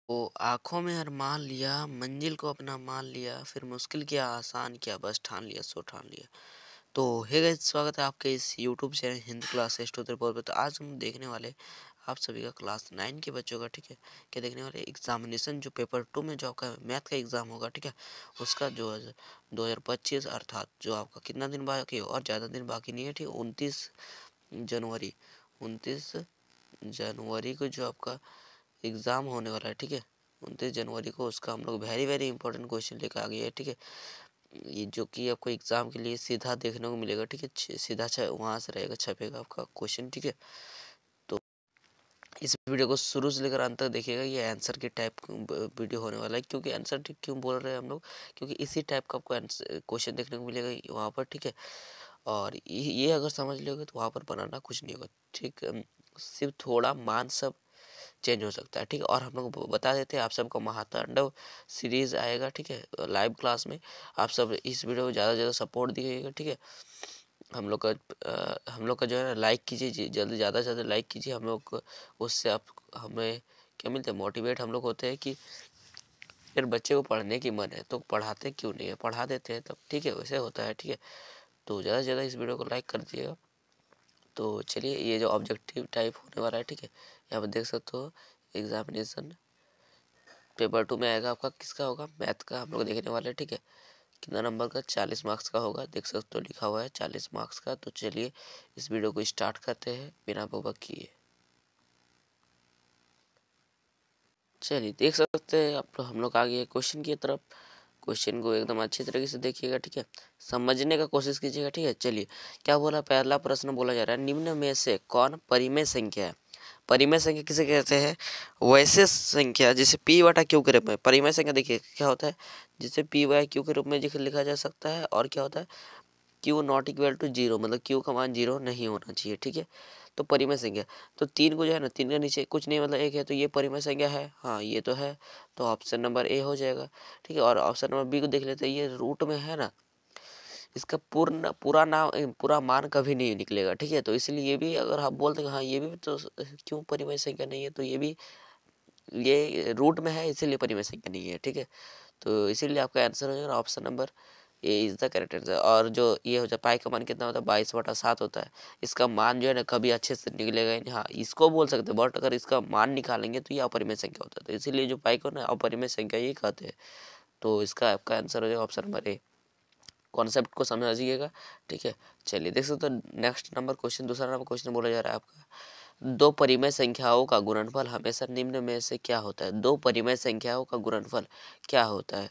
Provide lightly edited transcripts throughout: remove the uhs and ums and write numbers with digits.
वो आँखों में अरमान लिया, मंजिल को अपना मान लिया, फिर मुश्किल किया आसान किया, बस ठान लिया सो ठान लिया। तो हे गाइस, स्वागत है आपके इस YouTube channel Hindi class test पर। तो आज हम देखने वाले आप सभी का क्लास 9 के बच्चों का, ठीक है, क्या देखने वाले एग्जामिनेशन जो पेपर 2 में जो आपका मैथ का एग्ज़ाम होगा, ठीक है, उसका जो 2025 अर्थात जो आपका कितना दिन बाकी है, और ज़्यादा दिन बाकी नहीं है, ठीक है, 29 जनवरी को जो आपका एग्ज़ाम होने वाला है, ठीक है, 29 जनवरी को उसका हम लोग वेरी वेरी इंपॉर्टेंट क्वेश्चन लेकर आ गए हैं, ठीक है। ये जो कि आपको एग्ज़ाम के लिए सीधा देखने को मिलेगा, ठीक है, सीधा वहाँ से रहेगा, छपेगा आपका क्वेश्चन, ठीक है। तो इस वीडियो को शुरू से लेकर अंत तक देखिएगा। ये आंसर के टाइप वीडियो होने वाला है। क्योंकि आंसर क्यों बोल रहे हैं हम लोग, क्योंकि इसी टाइप का आपको क्वेश्चन देखने को मिलेगा वहाँ पर, ठीक है। और ये अगर समझ लोगे तो वहाँ पर बनाना कुछ नहीं होगा, ठीक। सिर्फ थोड़ा मान सब चेंज हो सकता है, ठीक है। और हम लोग बता देते हैं आप सबको महातांडव सीरीज आएगा, ठीक है, लाइव क्लास में। आप सब इस वीडियो को ज़्यादा से ज़्यादा सपोर्ट दीजिएगा, ठीक है। हम लोग का जो है ना, लाइक कीजिए, जल्दी ज़्यादा से ज़्यादा लाइक कीजिए। हम लोग उससे आप हमें क्या मिलता है, मोटिवेट हम लोग होते हैं कि फिर बच्चे को पढ़ने की मन है तो पढ़ाते क्यों नहीं है, पढ़ा देते हैं तब, ठीक है, वैसे होता है, ठीक है। तो ज़्यादा से ज़्यादा इस वीडियो को लाइक कर दीजिएगा। तो चलिए, ये जो ऑब्जेक्टिव टाइप होने वाला है, ठीक है, यहाँ पर देख सकते हो एग्जामिनेशन पेपर 2 में आएगा आपका, किसका होगा, मैथ का हम लोग देखने वाले हैं, ठीक है। कितना नंबर का, 40 मार्क्स का होगा, देख सकते हो लिखा हुआ है 40 मार्क्स का। तो चलिए इस वीडियो को स्टार्ट करते हैं बिना बकबक किए। चलिए देख सकते हैं आप, हम लोग आ गए क्वेश्चन की तरफ। क्वेश्चन को एकदम अच्छी तरीके से देखिएगा, ठीक है, समझने का कोशिश कीजिएगा, ठीक है। चलिए, क्या बोला, पहला प्रश्न बोला जा रहा है, निम्न में से कौन परिमेय संख्या है। परिमेय संख्या किसे कहते हैं, वैसे संख्या जिसे p बटा q के रूप में। परिमेय संख्या देखिए क्या होता है, जिसे p बाय q के रूप में लिखा जा सकता है। और क्या होता है, q not equal to zero, मतलब q का मान जीरो नहीं होना चाहिए, ठीक है। तो परिमेय संख्या, तो 3 को जो है ना, 3 के नीचे कुछ नहीं, मतलब 1 है, तो ये परिमेय संख्या है, हाँ ये तो है। तो ऑप्शन नंबर ए हो जाएगा, ठीक है। और ऑप्शन नंबर बी को देख लेते हैं, ये रूट में है ना, इसका पूरा नाम, पूरा मान कभी नहीं निकलेगा, ठीक है। तो इसलिए ये भी अगर आप बोलते हैं हाँ ये भी तो क्यों परिमेय संख्या नहीं है, तो ये भी, ये रूट में है इसीलिए परिमेय संख्या नहीं है, ठीक है। तो इसीलिए आपका आंसर हो जाएगा option number A is the correct answer. और जो ये हो जाए, पाई का मान कितना होता है, 22/7 होता है। इसका मान जो है ना, कभी अच्छे से निकलेगा ही नहीं, हाँ इसको बोल सकते हैं, बट अगर इसका मान निकालेंगे तो ये अपरिमेय संख्या होता है। तो इसीलिए जो पाई को ना अपरिमेय संख्या ही कहते हैं। तो इसका आपका आंसर हो जाएगा ऑप्शन नंबर ए। कॉन्सेप्ट को समझिएगा, ठीक है। चलिए देख सकते हो, नेक्स्ट नंबर क्वेश्चन, दूसरा नंबर क्वेश्चन बोला जा रहा है आपका, दो परिमेय संख्याओं का गुणनफल हमेशा निम्न में से क्या होता है। दो परिमेय संख्याओं का गुणनफल क्या होता है।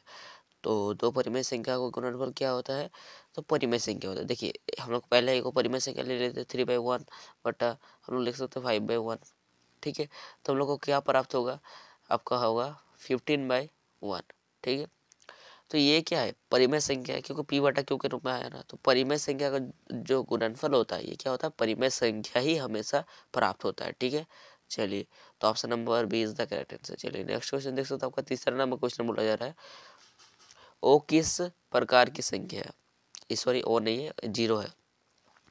तो दो परिमेय संख्या का गुणनफल क्या होता है, तो परिमेय संख्या होता है। देखिए हम लोग पहले एक परिमेय संख्या ले लेते 3/1 बटा, हम लोग लिख सकते 5/1, ठीक है। तो हम लोग को क्या प्राप्त होगा, आपका होगा 15/1, ठीक है। तो ये क्या है, परिमेय संख्या है, क्योंकि p बटा q के रूप में आया ना। तो परिमेय संख्या का जो गुणनफल होता है, ये क्या होता है, परिमेय संख्या ही हमेशा प्राप्त होता है, ठीक है। चलिए, तो option number B is the correct answer. चलिए नेक्स्ट क्वेश्चन देख सकते हो, आपका तीसरा नंबर क्वेश्चन बोला जा रहा है, ओ किस प्रकार की संख्या है, सॉरी ओ नहीं है, जीरो है,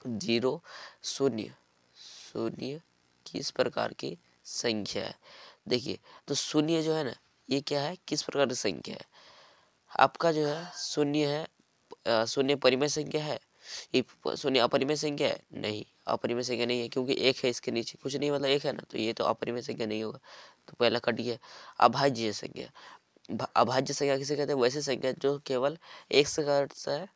जीरो, शून्य, शून्य किस प्रकार की संख्या है। देखिए, तो शून्य जो है ना, ये क्या है, किस प्रकार की संख्या है। आपका जो है शून्य है, शून्य परिमेय संख्या है, ये शून्य अपरिमेय संख्या है, नहीं अपरिमेय संख्या नहीं है, क्योंकि एक है इसके नीचे कुछ नहीं, मतलब एक है ना, तो ये तो अपरिमेय संख्या नहीं होगा। तो पहला कट गया। अभाज्य संख्या, अभाज्य संख्या किसे कहते हैं, वैसे संख्या जो केवल एक से कटता है,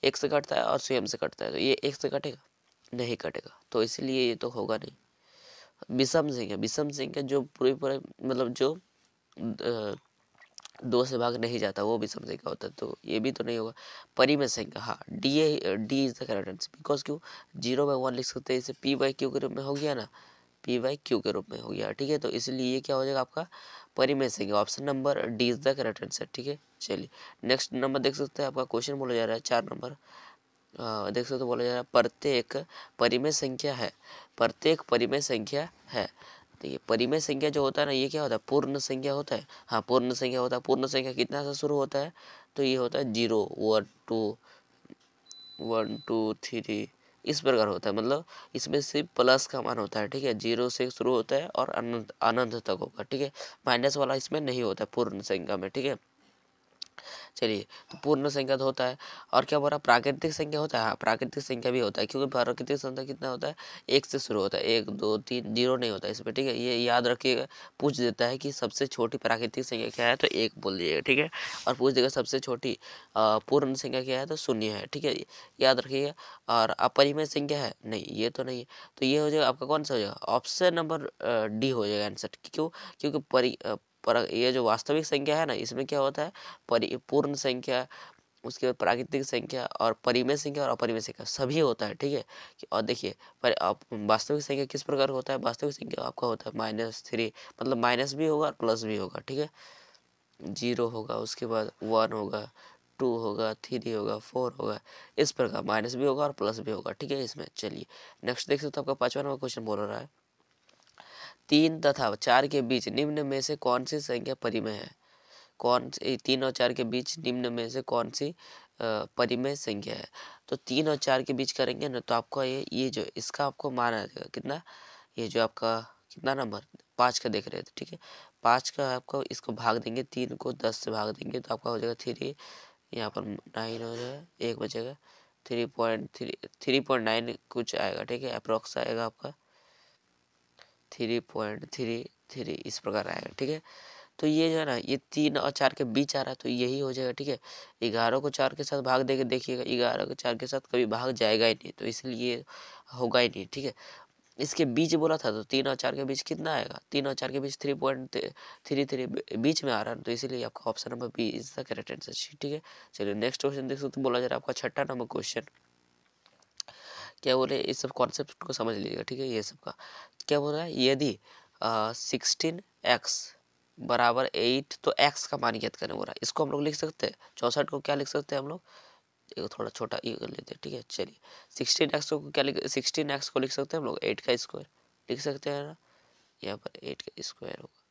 एक से कटता है और स्वयं से कटता है। तो ये एक से कटेगा, नहीं कटेगा, तो इसलिए ये तो होगा नहीं। विषम संख्या, विषम संख्या जो पूरे मतलब जो दो से भाग नहीं जाता, वो भी समझे क्या होता है, तो ये भी तो नहीं होगा। परिमेय संख्या, हाँ D is the correct answer, because क्यों, 0/1 लिख सकते हैं, इसे p/q के रूप में हो गया ना, p/q के रूप में हो गया, ठीक है। तो इसलिए ये क्या हो जाएगा आपका परिमेय संख्या, option number D is the correct answer, ठीक है। चलिए नेक्स्ट नंबर देख सकते हैं, आपका क्वेश्चन बोला जा रहा है 4 नंबर, देख सकते हो, बोला जा रहा है प्रत्येक परिमेय संख्या है, प्रत्येक परिमेय संख्या है। तो ये परिमेय संख्या जो होता है ना, ये क्या होता है, पूर्ण संख्या होता है, हाँ पूर्ण संख्या होता है। पूर्ण संख्या कितना से शुरू होता है, तो ये होता है 0 1 2 1 2 3, इस प्रकार होता है, मतलब इसमें सिर्फ प्लस का मान होता है, ठीक है। 0 से शुरू होता है और अनंत अनंत तक होगा, ठीक है। माइनस वाला इसमें नहीं होता है पूर्ण संख्या में, ठीक है। चलिए, तो पूर्ण संख्या तो होता है। और क्या बोला, प्राकृतिक संख्या होता है। हाँ, प्राकृतिक संख्या भी होता है, क्योंकि प्राकृतिक संख्या कितना होता है, 1 से शुरू होता है। 1 2 3 0 नहीं होता है इसमें, ठीक है। ये याद रखिएगा। पूछ देता है कि सबसे छोटी प्राकृतिक संख्या क्या है, तो 1 बोल दीजिएगा, ठीक है। और पूछ देगा सबसे छोटी पूर्ण संख्या क्या है, तो 0 है, ठीक है। याद रखिएगा। और अपरिमेय संख्या है, नहीं, ये तो नहीं है। तो ये हो जाएगा आपका, कौन सा हो जाएगा, ऑप्शन नंबर डी हो जाएगा आंसर। क्यों, क्योंकि पर ये जो वास्तविक संख्या है ना, इसमें क्या होता है, पूर्ण संख्या, उसके बाद प्राकृतिक संख्या और परिमेय संख्या और अपरिमेय संख्या सभी होता है, ठीक है। और देखिए, पर आप वास्तविक संख्या किस प्रकार होता है, वास्तविक संख्या आपका होता है -3, मतलब माइनस भी होगा और प्लस भी होगा, ठीक है। 0 होगा, उसके बाद 1 होगा, 2 होगा, 3 होगा, 4 होगा, इस प्रकार माइनस भी होगा और प्लस भी होगा, ठीक है। इसमें चलिए नेक्स्ट देख सकते हो, आपका 5वां नंबर क्वेश्चन बोल रहा है 3 तथा 4 के बीच निम्न में से कौन सी संख्या परिमेय है। कौन सी 3 और 4 के बीच निम्न में से कौन सी परिमेय संख्या है। तो 3 और 4 के बीच करेंगे ना, तो आपका ये जो इसका आपको मान आ जाएगा कितना, ये जो आपका कितना नंबर 5 का देख रहे थे, ठीक है। 5 का आपको इसको भाग देंगे, 3 को 10 से भाग देंगे, तो आपका हो जाएगा 3, यहाँ पर 9 हो जाएगा, 1 बचेगा, 3.9 कुछ आएगा, ठीक है। अप्रोक्स आएगा आपका 3.33 इस प्रकार आएगा, ठीक है। तो ये जो है ना, ये 3 और 4 के बीच आ रहा है, तो यही हो जाएगा, ठीक है। 11 को 4 के साथ भाग देके देखिएगा, 11 को 4 के साथ कभी भाग जाएगा ही नहीं, तो इसलिए होगा ही नहीं, ठीक है। इसके बीच बोला था, तो 3 और 4 के बीच कितना आएगा, 3 और 4 के बीच 3.33 बीच में आ रहा है, तो इसीलिए आपका option number B is the correct answer, ठीक है। चलिए नेक्स्ट क्वेश्चन देख सकते, बोला जा रहा है आपका 6वां नंबर क्वेश्चन। क्या बोल रहे हैं, इस सब कॉन्सेप्ट को समझ लीजिएगा, ठीक है। ये सब का क्या बोल रहा है, यदि 16x बराबर 8, तो x का मान ज्ञात करने बोल रहा है। इसको हम लोग लिख सकते हैं, 64 को क्या लिख सकते हैं हम लोग, एक थोड़ा छोटा ये कर लेते हैं, ठीक है। चलिए 16x को क्या लिख 16x को लिख सकते हैं हम लोग 8 का स्क्वायर लिख सकते हैं ना, यहाँ पर 8 का स्क्वायर होगा।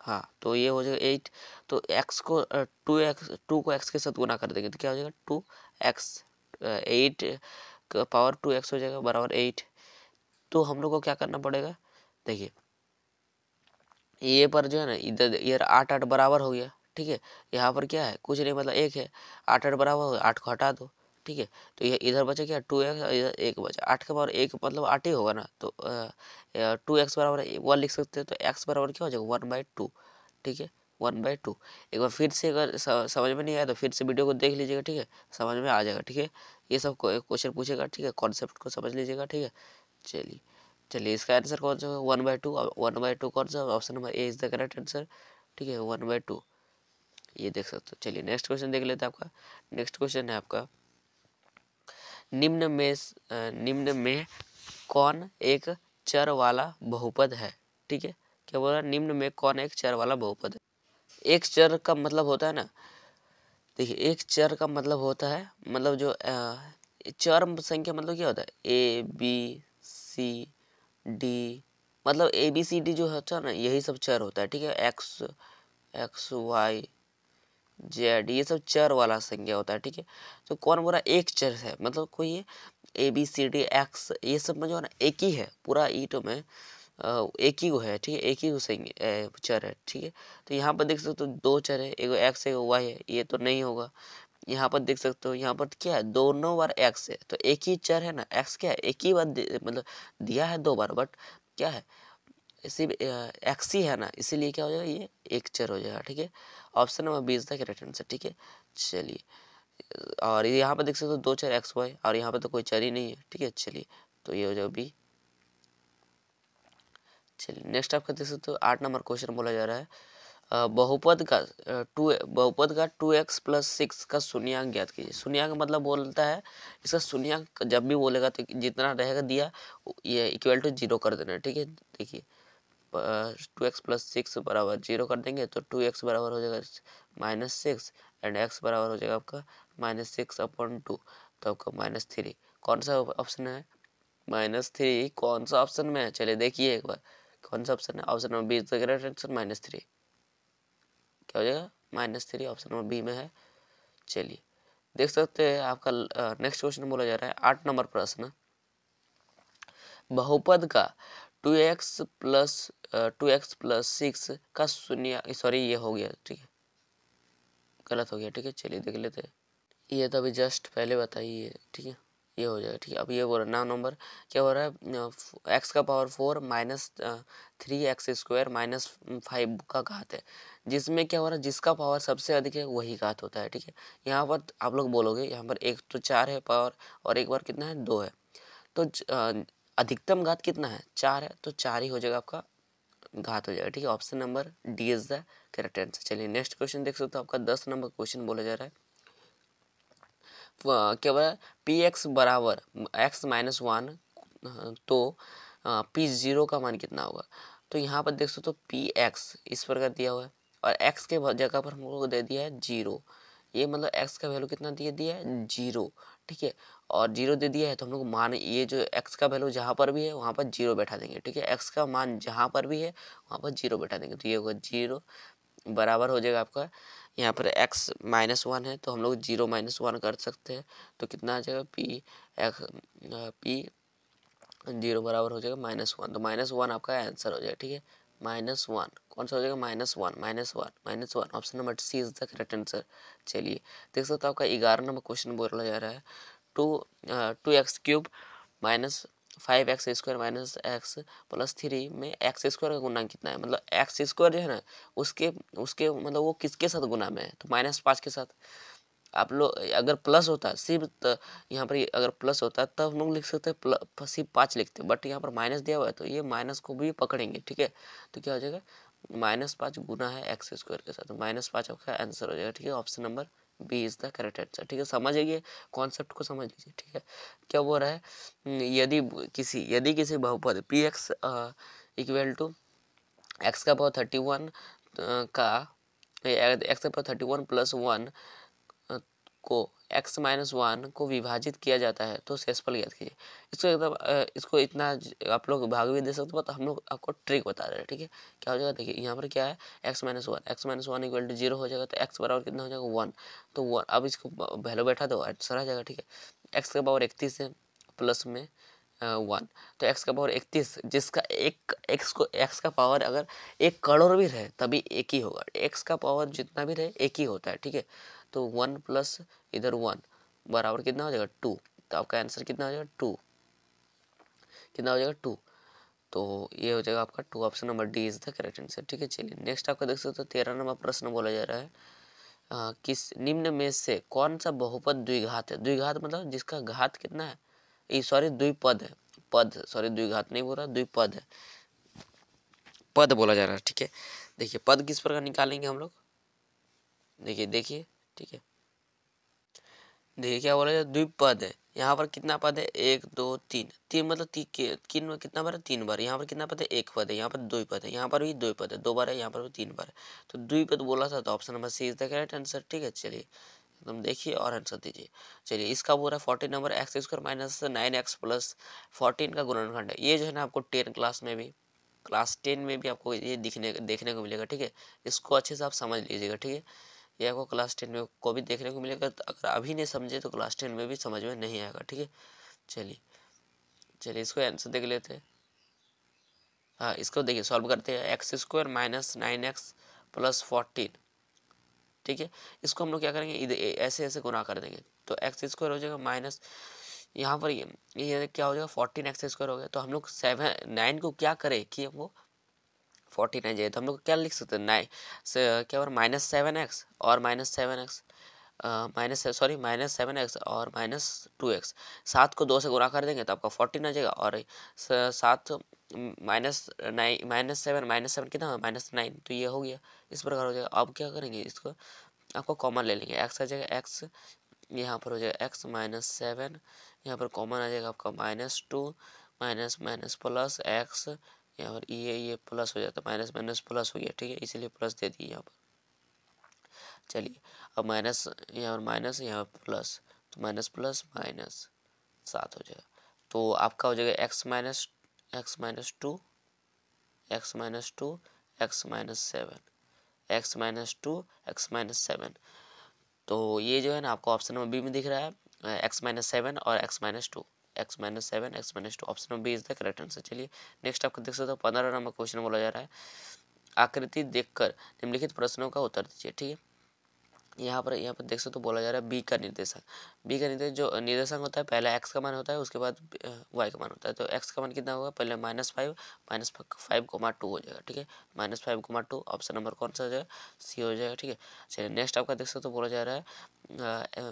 हाँ, तो ये हो जाएगा 8, तो x को 2 को x के साथ गुना कर देंगे, तो क्या हो जाएगा 2x, 8 का पावर 2x हो जाएगा बराबर 8। तो हम लोग को क्या करना पड़ेगा, देखिए ये पर जो है ना, इधर ये 8 8 बराबर हो गया, ठीक है। यहाँ पर क्या है, कुछ नहीं, मतलब 1 है, 8 8 बराबर हो गया, 8 को हटा दो, ठीक है। तो ये इधर बचा क्या, 2x, इधर 1 बचा, 8 का पावर 1 मतलब 8 ही होगा ना, तो 2x बराबर 1 लिख सकते हैं, तो x बराबर क्या हो जाएगा 1/2, ठीक है। 1/2 एक बार फिर से, अगर समझ में नहीं आया तो फिर से वीडियो को देख लीजिएगा, ठीक है, समझ में आ जाएगा, ठीक है। ये सब क्वेश्चन पूछेगा, ठीक है, कॉन्सेप्ट को समझ लीजिएगा, ठीक है। चलिए चलिए इसका आंसर कौन सा होगा, 1/2, 1/2 कौन सा, option number A is the correct answer, ठीक है, 1/2 ये देख सकते हो। चलिए नेक्स्ट क्वेश्चन देख लेते हैं आपका। नेक्स्ट क्वेश्चन है आपका, निम्न में कौन एक चर वाला बहुपद है, ठीक है। क्या बोला, निम्न में कौन एक चर वाला बहुपद है। एक चर का मतलब होता है ना, देखिए एक चर का मतलब होता है, मतलब जो चर संख्या मतलब क्या होता है, ABCD, मतलब ABCD जो होता है ना, यही सब चर होता है, ठीक है। XY Z ये सब चर वाला संख्या होता है, ठीक है। तो कौन बोला एक चर है, मतलब कोई ये ABCD X ये सब में जो है ना एक ही है, पूरा ईटो में एक ही वो है, ठीक है, एक ही वो चर है, ठीक है। तो यहाँ पर देख सकते हो 2 चर है, एगो x है, एगो y है, ये तो नहीं होगा। यहाँ पर देख सकते हो, यहाँ पर क्या है, दोनों बार x है, तो एक ही चर है ना, x क्या है, एक ही बार मतलब दिया है 2 बार, बट क्या है, सिर्फ x ही है ना, इसीलिए क्या हो जाएगा, ये एक चर हो जाएगा, ठीक है। Option number B is the correct answer, ठीक है। चलिए और यहाँ पर देख सकते हो 2 चर XY, और यहाँ पर तो कोई चर ही नहीं है, ठीक है। चलिए तो ये हो जाएगा बी। चलिए नेक्स्ट आपका देख सकते हो 8 नंबर क्वेश्चन बोला जा रहा है, बहुपद का 2x + 6 का शून्यांक ज्ञात कीजिए। शून्यांक मतलब बोलता है, इसका शून्यांक जब भी बोलेगा तो जितना रहेगा दिया ये इक्वल टू 0 कर देना, ठीक है। देखिए 2x + 6 बराबर 0 कर देंगे, तो 2x बराबर हो जाएगा -6 एंड x बराबर हो जाएगा आपका -6/2, तो आपका -3 कौन सा ऑप्शन है, -3 कौन सा ऑप्शन में है, चलिए देखिए एक बार कौन सा ऑप्शन है, option number B is the correct answer, -3 क्या हो जाएगा, -3 ऑप्शन नंबर बी में है। चलिए देख सकते हैं आपका नेक्स्ट क्वेश्चन बोला जा रहा है 8 नंबर प्रश्न, बहुपद का 2x प्लस 6 का शून्य, सॉरी ये हो गया, ठीक है गलत हो गया, ठीक है चलिए देख लेते हैं। ये तो अभी जस्ट पहले बताइए, ठीक है ये हो जाएगा, ठीक है। अब ये बोल रहा 9 नंबर क्या हो रहा है, एक्स का पावर 4 माइनस 3x² माइनस 5 का घात है, जिसमें क्या हो रहा है, जिसका पावर सबसे अधिक है वही घात होता है, ठीक है। यहाँ पर आप लोग बोलोगे यहाँ पर एक तो 4 है पावर और एक बार कितना है 2 है, तो अधिकतम घात कितना है 4 है, तो 4 ही हो जाएगा आपका घात हो जाएगा, ठीक है। Option number D is the correct answer. चलिए नेक्स्ट क्वेश्चन देख सकते हो, आपका 10 नंबर क्वेश्चन बोला जा रहा है, क्या बोला, पी एक्स बराबर x-1, तो पी जीरो का मान कितना होगा। तो यहाँ पर देख सकते हो पी एक्स इस प्रकार दिया हुआ है और x के जगह पर हम लोग को दे दिया है 0, ये मतलब x का वैल्यू कितना दिया है 0, ठीक है। और 0 दे दिया है तो हम लोग मान, ये जो x का वैल्यू जहाँ पर भी है वहाँ पर 0 बैठा देंगे, ठीक है। x का मान जहाँ पर भी है वहाँ पर 0 बैठा देंगे, तो ये होगा 0 बराबर हो जाएगा आपका, यहाँ पर x-1 है तो हम लोग 0-1 कर सकते हैं, तो कितना आ जाएगा पी 0 बराबर हो जाएगा -1, तो -1 आपका आंसर हो जाएगा, ठीक है। -1 कौन सा हो जाएगा, -1 option number C is the correct answer. चलिए देख सकते हो आपका 11 नंबर क्वेश्चन बोला जा रहा है, 2x³ minus 5x² minus x plus 3 में x² का गुना कितना है, मतलब x² जो है ना उसके उसके मतलब वो किसके साथ गुना में है, तो -5 के साथ। आप लोग अगर प्लस होता सिर्फ यहाँ पर अगर प्लस होता तब हम लोग लिख सकते हैं सिर्फ 5 लिखते, बट यहाँ पर माइनस दिया हुआ है तो ये माइनस को भी पकड़ेंगे, ठीक है। तो क्या हो जाएगा, -5 गुना है x² के साथ, तो -5 आपका आंसर हो जाएगा, ठीक है। Option number B is the correct answer, ठीक है। समझ आइए कॉन्सेप्ट को समझ लीजिए, ठीक है। क्या बोल रहा है, यदि किसी बहुपद P X equal to X का पावर 31 का एक्स का पावर 31 प्लस 1 को x-1 को विभाजित किया जाता है तो शेषफल ज्ञात कीजिए। इसको एकदम इसको इतना आप लोग भाग भी दे सकते हो, तो हम लोग आपको ट्रिक बता रहे हैं, ठीक है। क्या हो जाएगा, देखिए यहाँ पर क्या है x-1 इक्वल टू 0 हो जाएगा, तो x बराबर कितना हो जाएगा 1, तो 1 अब इसको वैल्यू बैठा दो आंसर आ जाएगा, ठीक है। x का पावर 31 है प्लस में 1, तो x का पावर 31 जिसका एक x का पावर अगर 1 करोड़ भी रहे तभी एक ही होगा, x का पावर जितना भी रहे एक ही होता है, ठीक है। तो 1 प्लस इधर 1 बराबर कितना हो जाएगा 2, तो आपका आंसर कितना हो जाएगा 2, कितना हो जाएगा 2, तो ये हो जाएगा आपका 2, option number D is the correct answer, ठीक है। चलिए नेक्स्ट आपका देख सकते हो 13 नंबर प्रश्न बोला जा रहा है, किस निम्न में से कौन सा बहुपद द्विघात है, द्विघात मतलब जिसका घात कितना है, सॉरी द्विपद है, पद सॉरी द्विघात नहीं बोल रहा, द्विपद है, पद बोला जा रहा है, ठीक है। देखिए पद किस प्रकार निकालेंगे हम लोग, देखिए ठीक है। देखिए क्या बोला जाए, द्विपद है, यहाँ पर कितना पद है 1 2 3, तीन मतलब तीन में कितना बार है 3 बार, यहाँ पर कितना पद है 1 पद है, यहाँ पर 2 पद है, यहाँ पर भी 2 पद है 2 बार है, यहाँ पर भी 3 बार है, तो द्विपद बोला था, तो option number C is the correct answer, ठीक है। चलिए एकदम देखिए और आंसर दीजिए। चलिए इसका बोल रहा है 14 number x² minus 9x plus 14 का गुणनखंड है, ये जो है ना आपको 10 क्लास 10 में भी आपको ये देखने को मिलेगा, ठीक है। इसको अच्छे से आप समझ लीजिएगा, ठीक है। ये आपको क्लास 10 में को भी देखने को मिलेगा, तो अगर अभी नहीं समझे तो क्लास 10 में भी समझ में नहीं आएगा, ठीक है। चलिए इसको आंसर देख लेते हैं। हाँ इसको देखिए सॉल्व करते हैं, x² माइनस 9x प्लस 14, ठीक है। इसको हम लोग क्या करेंगे, इधर ऐसे ऐसे गुना कर देंगे, तो x² हो जाएगा माइनस, यहाँ पर ये क्या हो जाएगा 14x² हो गया, तो हम लोग 9 को क्या करें कि हमको 49 चाहिए, तो हम लोग क्या लिख सकते हैं 9 से क्या और -7x और -7x -7x और -2x, 7 को 2 से गुणा कर देंगे तो आपका 14 आ जाएगा, और 7 -7 कितना -9, तो ये हो गया, इस प्रकार हो जाएगा। अब क्या करेंगे, इसको आपको कॉमन ले लेंगे, x आ जाएगा x, यहाँ पर हो जाएगा x -7, यहाँ पर कॉमन आ जाएगा आपका -2 माइनस माइनस प्लस x, यहाँ पर ये प्लस हो जाता है, माइनस माइनस प्लस हो गया, ठीक है, इसीलिए प्लस दे दिए यहाँ पर। चलिए अब माइनस, यहाँ पर माइनस यहाँ पर प्लस, तो माइनस प्लस माइनस 7 हो जाएगा, तो आपका हो जाएगा x minus 2 x minus 2 x minus 7 x minus 2 x minus 7, तो ये जो है ना आपको ऑप्शन नंबर बी में दिख रहा है, x-7 और x-2, x-7 x-2, option number B is the correct answer. चलिए नेक्स्ट आपको देख सकते हो 15 नंबर क्वेश्चन बोला जा रहा है, आकृति देखकर निम्नलिखित प्रश्नों का उत्तर दीजिए। ठीक है, यहाँ पर देख सकते हो बोला जा रहा है बी का निर्देशक। बी का निर्देशक जो निर्देशक होता है, पहला एक्स का मान होता है, उसके बाद वाई का मान होता है। तो एक्स का मान कितना होगा, पहले -5 हो जाएगा। ठीक है, -5, ऑप्शन नंबर कौन सा हो जाएगा, सी हो जाएगा। ठीक है, चलिए नेक्स्ट आपका देख सकते हो बोला जा रहा है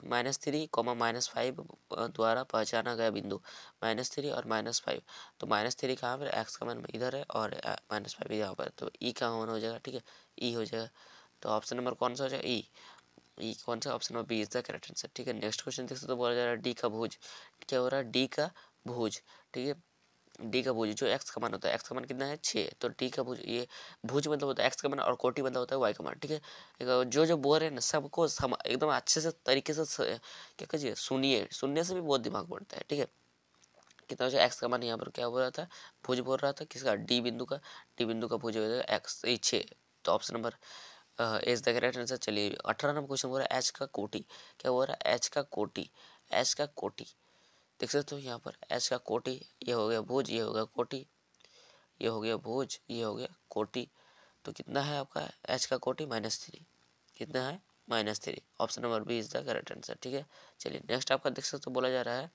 -3, -5 द्वारा पहचाना गया बिंदु, -3 और -5। तो -3 कहाँ पर, एक्स का मान इधर है और -5 यहाँ पर, तो ई का मान हो जाएगा। ठीक है, ई हो जाएगा। तो ऑप्शन नंबर कौन सा हो जाएगा, ई कौन सा, option number B is the correct answer. ठीक है, नेक्स्ट क्वेश्चन देख सकते हो बोला जा रहा है डी का भुज। क्या हो रहा है, डी का भुज। ठीक है, डी का भुज जो एक्स का मान होता है, एक्स का मान कितना है 6, तो डी का भुज, ये भुज मतलब होता है एक्स का मान और कोटि मतलब होता है वाई का मान। ठीक है, जो बोल रहे हैं ना सबको एकदम अच्छे से तरीके से क्या कीजिए, सुनिए, सुनने से भी बहुत दिमाग बढ़ता है। ठीक है, कितना हो जाए, एक्स का मान यहाँ पर क्या बोल रहा था, भुज बोल रहा था किसका, डी बिंदु का, डी बिंदु का भुज हो जाएगा एक्स 6। तो option number A is the correct answer. चलिए 18 नंबर क्वेश्चन बोल रहा है एच का कोटि। क्या बोल रहा है, एच का कोटि, एच का कोटि देख सकते हो यहाँ पर, एच का कोटि, ये हो गया भुज, ये हो गया कोटि, ये हो गया भुज, ये हो गया कोटि। तो कितना है आपका एच का कोटि, -3। कितना है, -3, option number B is the correct answer. ठीक है, चलिए नेक्स्ट आपका देख सकते हो बोला जा रहा है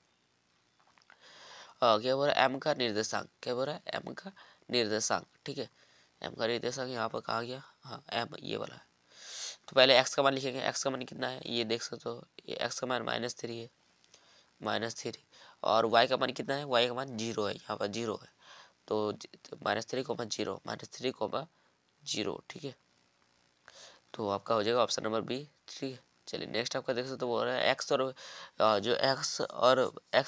क्या बोल रहा है, एम का निर्देशांक। क्या बोल रहा है, एम का निर्देशांक। ठीक है, एम का निर्देशांक यहाँ पर कहा गया, हाँ एम ये वाला है। तो पहले एक्स का मान लिखेंगे, एक्स का मान कितना है, ये देख सकते हो, ये एक्स का मान -3 है, -3, और वाई का मान कितना है, वाई का मान 0 है, यहाँ पर 0 है। तो -3, 0, -3, 0। ठीक है, तो आपका हो जाएगा ऑप्शन नंबर बी। ठीक है, चलिए नेक्स्ट आपका देख सकते हो बोल रहा है एक्स और जो एक्स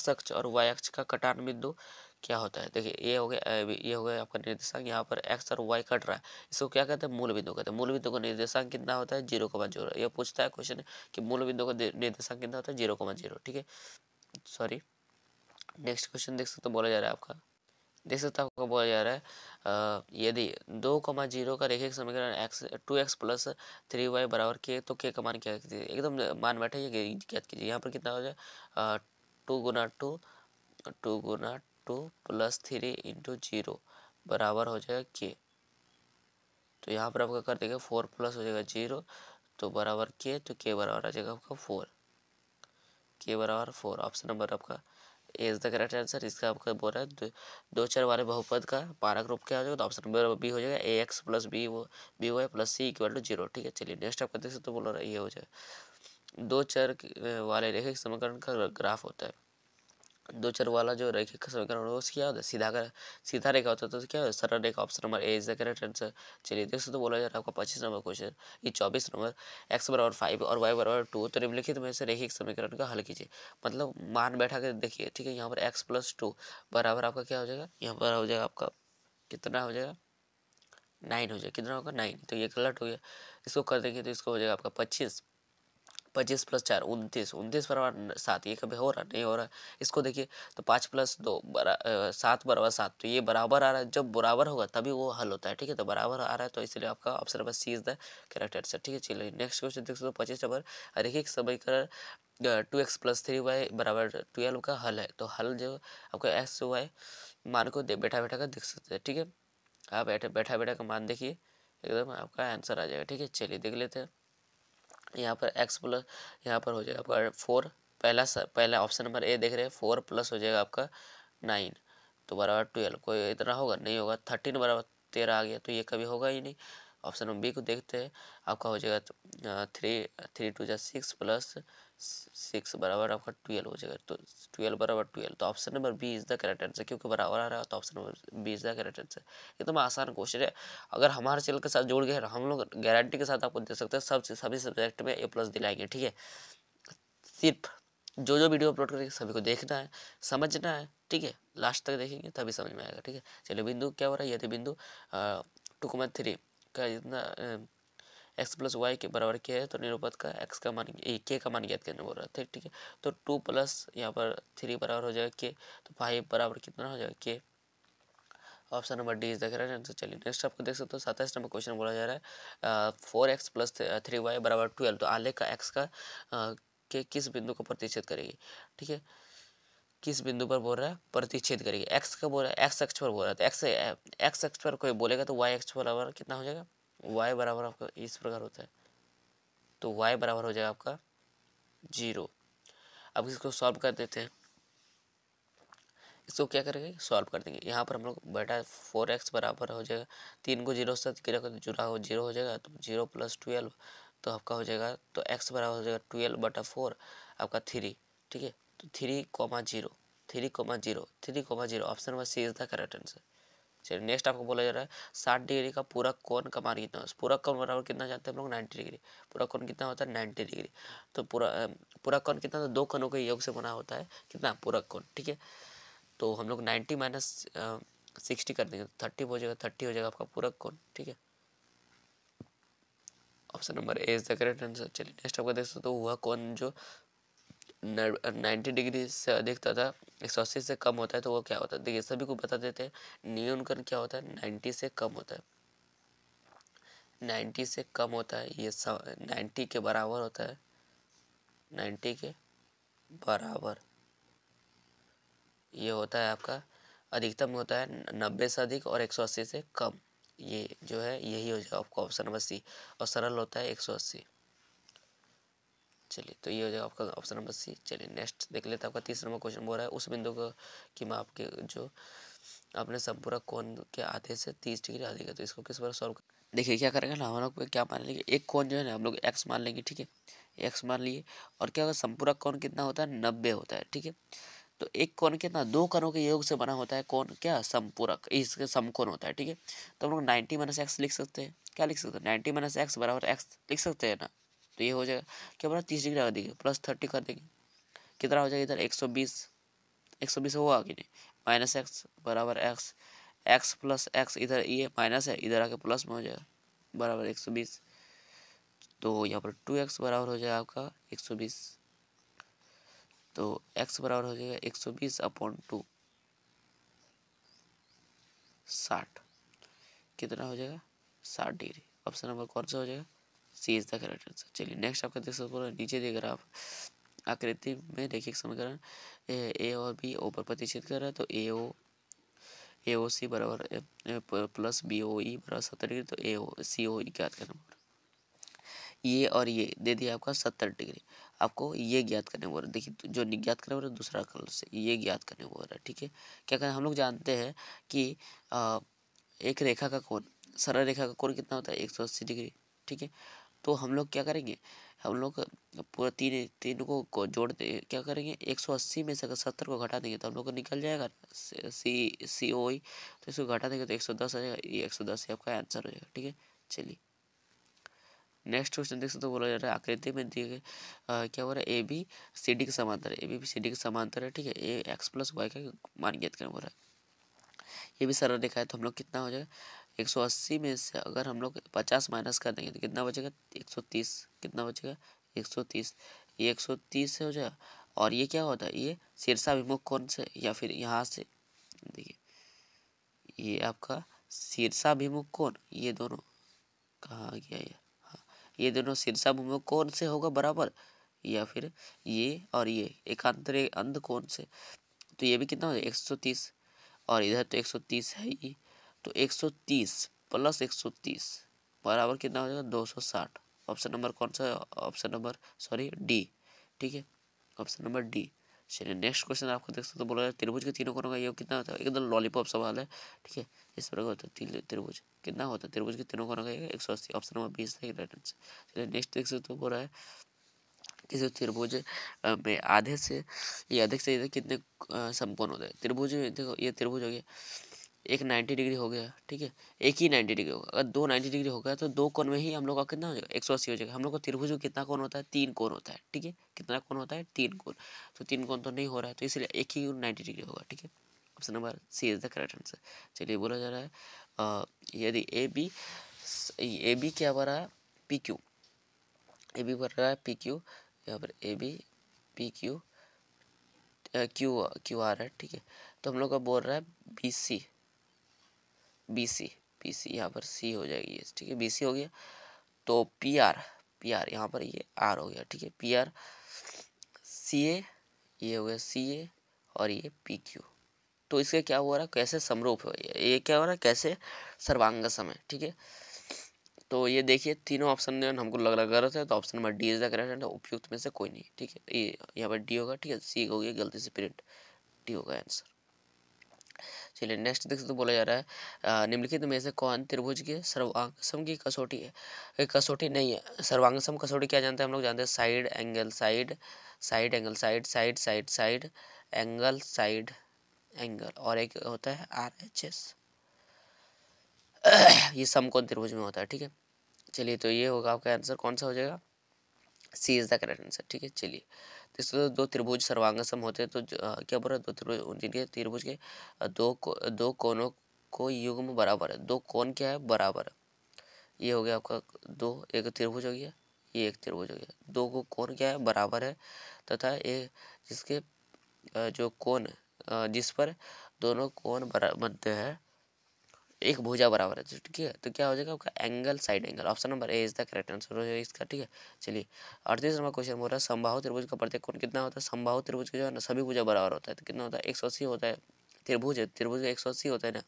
अक्ष और वाई अक्ष का कटान बिंदु क्या होता है। देखिए ये हो गया आपका निर्देशांक, यहाँ पर एक्स और वाई कट रहा है, इसको क्या कहते हैं, मूल बिंदु कहते हैं। मूल बिंदु का निर्देशांक कितना होता है, 0,0। ये पूछता है क्वेश्चन कि मूल बिंदु का निर्देशांक कितना होता है, 0,0। ठीक है, सॉरी, नेक्स्ट क्वेश्चन देख सकते हो बोला जा रहा है आपका, देख सकते हो आपको बोला जा रहा है यदि 2,0 का रैखिक समीकरण x2x+3y बराबर k, तो k का मान क्या कीजिए, एकदम मान बैठे ये ज्ञात कीजिए। यहाँ पर कितना हो जाए, 2 × 2 बराबर हो जाएगा k। तो यहाँ पर आपका कर देगा 4 प्लस हो जाएगा 0, तो बराबर k, तो k बराबर आ जाएगा आपका 4, k बराबर 4, ऑप्शन नंबर आपका इज द करेक्ट आंसर। इसका आपका बोल रहा है दो चर वाले बहुपद का मानक रूप क्या हो जाएगा, तो ऑप्शन नंबर बी हो जाएगा ax + बी वाई + c = 0। ठीक है, चलिए नेक्स्ट आपका देख सकते हो बोल रहा है ये हो जाए दो चर वाले रैखिक समीकरण का ग्राफ होता है। दो चर वाला जो रैखिक समीकरण होता है क्या होता है, सीधा रेखा होता है, तो क्या है, सरल रेखा, option number A is the correct answer. चलिए देख सकते हो बोला जा रहा है आपका 25 नंबर क्वेश्चन, ये 24 नंबर, x बराबर 5 और y बराबर 2, तो निम्नलिखित में से रैखिक समीकरण का हल कीजिए। मतलब मान बैठा कर देखिए। ठीक है, यहाँ पर x + 2 बराबर आपका क्या हो जाएगा, यहाँ पर हो जाएगा आपका कितना हो जाएगा, 9 हो जाएगा। कितना होगा, 9, तो ये गलत हो गया। इसको कर देंगे तो इसको हो जाएगा आपका 25, 25 + 4 29, 29 बराबर 7, ये कभी हो रहा नहीं हो रहा। इसको देखिए तो 5 + 2 7 बराबर 7, तो ये बराबर आ रहा है, जब बराबर होगा तभी वो हल होता है। ठीक है, तो बराबर आ रहा है, तो इसलिए आपका option number C is the correct answer. ठीक है, चलिए नेक्स्ट क्वेश्चन देख सकते हो 25 नंबर, रैखिक समीकरण 2x + 3y बराबर 12 का हल है। तो हल जो आपका एक्स वाई मान को बैठा बैठा कर देख सकते हैं। ठीक है, आप बैठा बैठा का मान देखिए, एकदम आपका आंसर आ जाएगा। ठीक है, चलिए देख लेते हैं। यहाँ पर x प्लस, यहाँ पर हो जाएगा आपका 4, पहला ऑप्शन नंबर ए देख रहे हैं, 4 प्लस हो जाएगा आपका 9, तो बराबर 12, कोई इतना होगा नहीं होगा। 13 बराबर 13 आ गया, तो ये कभी होगा ही नहीं। ऑप्शन नंबर बी को देखते हैं, आपका हो जाएगा 3 2 6 प्लस 6 बराबर आपका 12 हो जाएगा, तो 12 बराबर 12, तो option number B is the correct answer, क्योंकि बराबर आ रहा है, तो option number B is the correct answer. एकदम आसान क्वेश्चन है, अगर हमारे चैनल के साथ जुड़ गए हम लोग गारंटी के साथ आपको दे सकते हैं सभी सब्जेक्ट में A+ दिलाएंगे। ठीक है, सिर्फ जो वीडियो अपलोड करेंगे सभी को देखना है, समझना है। ठीक है, लास्ट तक देखेंगे तभी समझ में आएगा। ठीक है, चलिए बिंदु क्या हो रहा है, यदि बिंदु 2,3 का जितना x + y के बराबर क्या है, तो निरूपत का x का मान k का मान ज्ञात करने बोल रहा है। ठीक है, तो 2 + यहाँ पर 3 बराबर हो जाएगा k, तो 5 बराबर कितना हो जाएगा k, option number D is the correct answer. चलिए नेक्स्ट आपको देख सकते हो 27 नंबर क्वेश्चन बोला जा रहा है 4x प्लस 3y बराबर 12। तो आलेख का x का के किस बिंदु को प्रतिच्छेद करेगी, ठीक है, किस बिंदु पर बोल रहा है प्रतिच्छेद करेगी। x का बोल रहा है, x अक्ष पर बोल रहा है, तो x अक्ष पर कोई बोलेगा तो y अक्ष बराबर कितना हो जाएगा, y बराबर आपका इस प्रकार होता है, तो y बराबर हो जाएगा आपका 0। अब इसको सॉल्व कर देते हैं। इसको क्या करेंगे, सॉल्व कर देंगे। यहाँ पर हम लोग बेटा 4x बराबर हो जाएगा, 3 को 0 से गिरा कर जीरो हो जाएगा, तो 0 प्लस 12 तो आपका हो जाएगा, तो x बराबर हो जाएगा 12/4 आपका 3, ठीक है। तो 3,0 3,0 option number C is the correct answer. चलिए नेक्स्ट आपको बोला जा रहा है 60 डिग्री का पूरक कोण का मान कितना है। पूरक कोण बराबर कितना जानते हैं हम लोग, 90 डिग्री। पूरक कोण कितना होता है, 90 डिग्री। तो पूरक कोण कितना, तो दो कोणों के योग से बना होता है कितना, पूरक कोण, ठीक है। तो हम लोग 90 माइनस 60 कर देंगे, 30 हो जाएगा, 30 हो जाएगा आपका पूरक कोण, ठीक है। Option number A is the correct answer. चलिए नेक्स्ट आपका देख सकते हो वह कोण जो 90 डिग्री से अधिक तथा 180 से कम होता है तो वो क्या होता है। देखिए सभी को बता देते हैं न्यून कोण क्या होता है, 90 से कम होता है, 90 से कम होता है, ये 90 के बराबर होता है, 90 के बराबर ये होता है आपका, अधिकतम होता है 90 से अधिक और 180 से कम, ये जो है यही हो जाएगा आपका ऑप्शन नंबर सी। और सरल होता है 180। चलिए तो ये हो जाएगा आपका ऑप्शन नंबर सी। चलिए नेक्स्ट देख लेते हैं। आपका 30 नंबर क्वेश्चन बोल रहा है उस बिंदु को कि माप के जो अपने संपूरक कोण के आधे से 30 डिग्री अधिक है, तो इसको किस बार सॉल्व कर। देखिए क्या करेंगे ना, हम लोग क्या मान लेंगे, एक कोण जो है ना हम लोग x मान लेंगे, ठीक है, x मान लिए। और क्या होगा, संपूरक कोण कितना होता है, 90 होता है, ठीक है। तो एक कोण कितना, दो कोणों के योग से बना होता है कोण क्या, संपूरक, इसके समकोण होता है, ठीक है। तो हम लोग 90 माइनस एक्स लिख सकते हैं, क्या लिख सकते हैं, 90 माइनस एक्स बराबर एक्स लिख सकते हैं ना। तो ये हो जाएगा क्या बराबर 30 डिग्री अधिक है, प्लस 30 कर देंगे, कितना हो जाएगा इधर 120, 120 होगा कि नहीं, माइनस एक्स बराबर एक्स, एक्स प्लस एक्स, इधर ये माइनस है, इधर आके प्लस में हो जाएगा बराबर 120। तो यहाँ पर 2x बराबर हो जाएगा आपका 120, तो x बराबर हो जाएगा 120/2, 60, कितना हो जाएगा 60 डिग्री। ऑप्शन नंबर कौन सा हो जाएगा, सी इज द करेक्ट आंसर। चलिए नेक्स्ट आपका देख सकते हो नीचे देख रहा आप आकृति में देखिए समीकरण ए और बी ओ पर प्रतिच्छेद कर रहा है, तो ए ओ सी बराबर प्लस बी ओ ई बराबर 70 डिग्री, तो ए ओ सी ओ ई ज्ञात करना। ये और ये दे दिया आपका 70 डिग्री, आपको ये ज्ञात करने बोल रहा है। देखिए जो ज्ञात करने बोल रहा है दूसरा कलर से ये ज्ञात करने बोल रहा है, ठीक है। क्या करें, हम लोग जानते हैं कि एक रेखा का कोण, सरल रेखा का कोण कितना होता है 180 डिग्री, ठीक है। तो हम लोग क्या करेंगे, हम लोग पूरा तीन तीन को जोड़ दे, क्या करेंगे 180 में से अगर 70 को घटा देंगे तो हम लोग को निकल जाएगा सी ओ ई, तो इसको घटा देंगे तो 110 आ जाएगा, ये 110 ही आपका आंसर हो जाएगा, ठीक है। चलिए नेक्स्ट क्वेश्चन देख सकते हो, बोला जा रहा है आकृति में दिए गए क्या हो रहा है ए बी सी डी के समांतर है, ए बी सी डी के समांतर है, ठीक है। ए एक्स प्लस वाई का मान ज्ञात करना बोल रहा है। ये भी सरल रेखा है, तो हम लोग कितना हो जाएगा 180 में से अगर हम लोग 50 माइनस कर देंगे तो कितना बचेगा 130, कितना बचेगा 130, ये 130 से हो जाएगा। और ये क्या होता है, ये शीर्षाभिमुख कोण से या फिर यहाँ से, देखिए ये आपका शीर्षाभिमुख कोण, ये दोनों कहाँ गया ये, ये दोनों शीर्षाभिमुख कोण से होगा बराबर, या फिर ये और ये एकांतरे अंध कोण से। तो ये भी कितना हो जाएगा 130, और इधर तो 130 है ही, तो 130 प्लस 130 बराबर कितना हो जाएगा 260। ऑप्शन नंबर कौन सा है, ऑप्शन नंबर सॉरी डी, ठीक है, ऑप्शन नंबर डी। चलिए नेक्स्ट क्वेश्चन आपको देख सकते हो, बोला त्रिभुज के तीनों कोणों का योग कितना होता है, एकदम लॉलीपॉप सवाल है, ठीक है। इस प्रकार होता है त्रिभुज कितना होता है, त्रिभुज के तीनों कोणों का योग 180, ऑप्शन नंबर 20 है राइट आंसर। चलिए नेक्स्ट देख सकते हो, बोला है किसी त्रिभुज में आधे से ये अधिक से अधिक कितने समकोण होते हैं। त्रिभुज देखो ये त्रिभुज हो गया, एक 90 डिग्री हो गया, ठीक है, एक ही 90 डिग्री होगा। अगर दो 90 डिग्री हो गया तो दो कोण में ही हम लोग का कितना हो जाएगा 180 हो जाएगा। हम लोग को त्रिभुज में कितना कोण होता है, तीन कोण होता है, ठीक है। कितना कोण होता है, तीन कोण, तो तीन कोण तो नहीं हो रहा है, तो इसलिए एक ही 90 डिग्री होगा, ठीक है। Option number C is the correct answer. चलिए बोला जा रहा है यदि ए बी क्या बना है पी क्यू, ए बी बन रहा है पी क्यू, यहाँ पर A B P Q Q Q R है, ठीक है। तो हम लोग का बोल रहा है B C, B C, B C यहाँ पर सी हो जाएगी, ठीक है, बी सी हो गया। तो पी आर, पी आर यहाँ पर ये आर हो गया, ठीक है, पी आर सी ए, ये हो गया सी ए और ये पी क्यू। तो इसके क्या हो रहा है, कैसे समरूप है ये क्या हो रहा है, कैसे सर्वांग सम है, ठीक है। तो ये देखिए तीनों ऑप्शन में हमको लग रहा गलत है, तो option number D is the correct answer, उपयुक्त में से कोई नहीं, ठीक है, ये यहाँ पर डी होगा, ठीक है, सी हो गया गलती से प्रिंट, डी होगा आंसर। चलिए नेक्स्ट देख सकते, तो बोला जा रहा है निम्नलिखित में से कौन त्रिभुज के सर्वांगसम की कसौटी है। ये कसौटी नहीं है, सर्वांगसम कसौटी क्या जानते हैं हम लोग, जानते हैं side angle, side side angle, side side side side angle, side angle, और एक होता है आर एच एस। ये समकोण त्रिभुज में होता है, ठीक है। चलिए तो ये होगा आपका आंसर, कौन सा हो जाएगा, सी इज द करेक्ट आंसर, ठीक है। चलिए तो इसमें दो त्रिभुज सर्वांगसम होते हैं, तो क्या बोल रहा है, दो त्रिभुज, जिनके त्रिभुज के दो कोनों को युग्म बराबर है, दो कोण क्या है, बराबर है। ये हो गया आपका दो, एक त्रिभुज हो गया, ये एक त्रिभुज हो गया, दो को कोण क्या है, बराबर है, तथा ये जिसके जो कोण जिस पर दोनों कोण बनते हैं एक भुजा बराबर है, ठीक है। तो क्या हो जाएगा आपका angle, side angle, option number A is the correct answer हो जाएगा इसका, ठीक है। चलिए 38 नंबर क्वेश्चन बोल रहा है समबाहु त्रिभुज का प्रत्येक कोण कितना होता है। समबाहु त्रिभुज के जो है ना सभी भुजा बराबर होता है, तो कितना होता है, 180 होता है। त्रिभुज है, त्रिभुज का 180 होता है ना,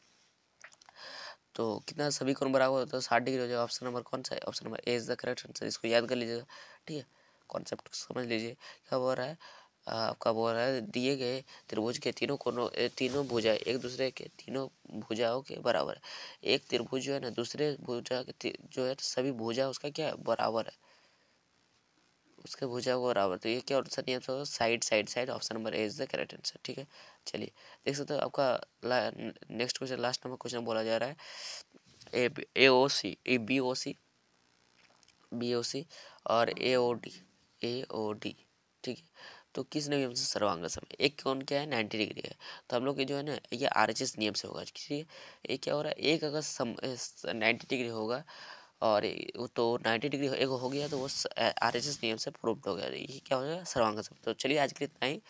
तो कितना सभी कोण बराबर होता है, 60 डिग्री हो जाएगा। ऑप्शन नंबर कौन सा है, option number A is the correct answer, इसको याद कर लीजिएगा, ठीक है, कॉन्सेप्ट समझ लीजिए। क्या बोल रहा है आपका, बोल रहा है दिए गए त्रिभुज के तीनों कोनों तीनों भुजाएं एक दूसरे के तीनों भुजाओं के बराबर है। एक त्रिभुज जो है ना दूसरे भुजा के जो है सभी भुजा उसका क्या है, बराबर है, उसके भुजा को बराबर। तो ये क्या ऑप्शन नियम से होगा, side side side, option number A is the correct answer, ठीक है। चलिए देख सकते हो आपका next question, last number question बोला जा रहा है ए ओ सी, A B O C, B O सी और ए ओ डी, ठीक है। तो किस नियम से सर्वांग सम है, एक कोण क्या है 90 डिग्री है, तो हम लोग के जो है ना ये आर एच एस नियम से होगा, ठीक है। ये क्या हो रहा है, एक अगर 90 डिग्री होगा और वो तो 90 डिग्री एक हो गया, तो वो आर एच एस नियम से प्रूव्ड हो गया, ये क्या हो जाएगा सर्वांग सम। तो चलिए आज के लिए इतना ही,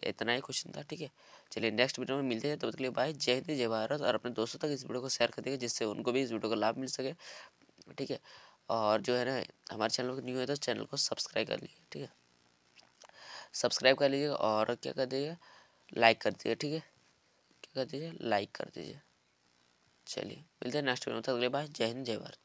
इतना ही क्वेश्चन था, ठीक है। चलिए नेक्स्ट वीडियो में मिलते हैं, तब तक के लिए बाय, जय हिंद जय भारत, और अपने दोस्तों तक इस वीडियो को शेयर कर देंगे जिससे उनको भी इस वीडियो का लाभ मिल सके, ठीक है। और जो है ना हमारे चैनल को न्यू है तो चैनल को सब्सक्राइब कर लीजिए, ठीक है, सब्सक्राइब कर लीजिए, और क्या कर दीजिए, लाइक कर दीजिए, ठीक है, क्या कर दीजिए, लाइक कर दीजिए। चलिए मिलते हैं नेक्स्ट वीडियो में, तब तक के लिए बाय, जय हिंद जय भारत।